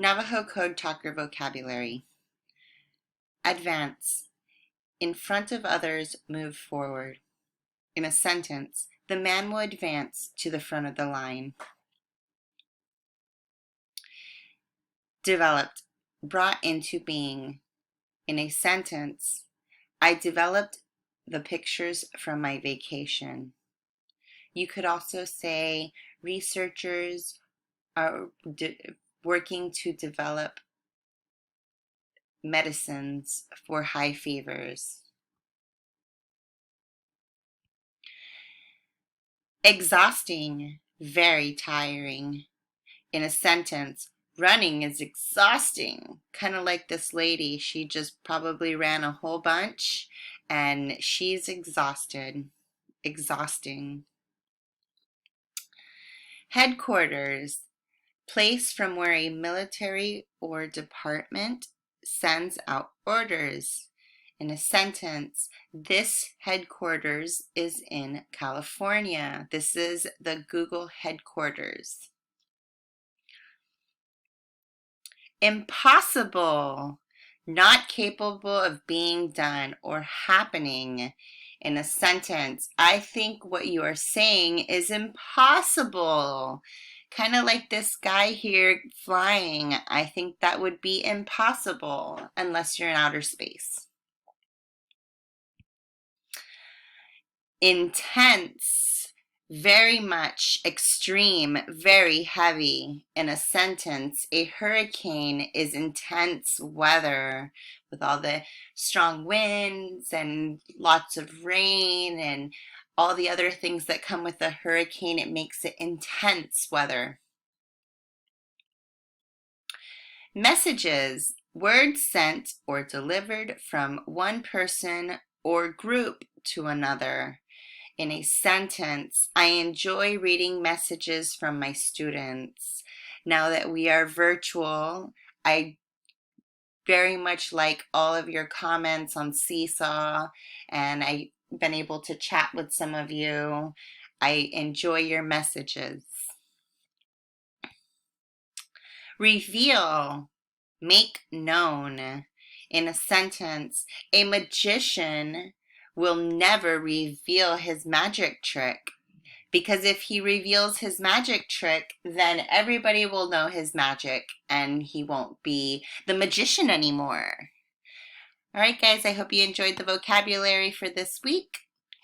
Navajo Code Talker Vocabulary. Advance. In front of others, move forward. In a sentence, the man will advance to the front of the line. Developed. Brought into being. In a sentence, I developed the pictures from my vacation. You could also say researchers are working to develop medicines for high fevers. Exhausting, very tiring. In a sentence, running is exhausting. Kind of like this lady, she just probably ran a whole bunch and she's exhausted. Exhausting. Headquarters, place from where a military or department sends out orders. In a sentence, this headquarters is in California. This is the Google headquarters. Impossible, not capable of being done or happening. In a sentence, I think what you are saying is impossible. Kind of like this guy here flying. I think that would be impossible unless you're in outer space. Intense, very much, extreme, very heavy. In a sentence, a hurricane is intense weather with all the strong winds and lots of rain and all the other things that come with a hurricane. It makes it intense weather. Messages, words sent or delivered from one person or group to another. In a sentence, I enjoy reading messages from my students. Now that we are virtual, I very much like all of your comments on Seesaw, and I've been able to chat with some of you. I enjoy your messages. Reveal, make known. In a sentence, a magician will never reveal his magic trick, because if he reveals his magic trick, then everybody will know his magic and he won't be the magician anymore. All right, guys, I hope you enjoyed the vocabulary for this week.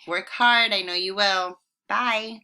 Work hard. I know you will. Bye.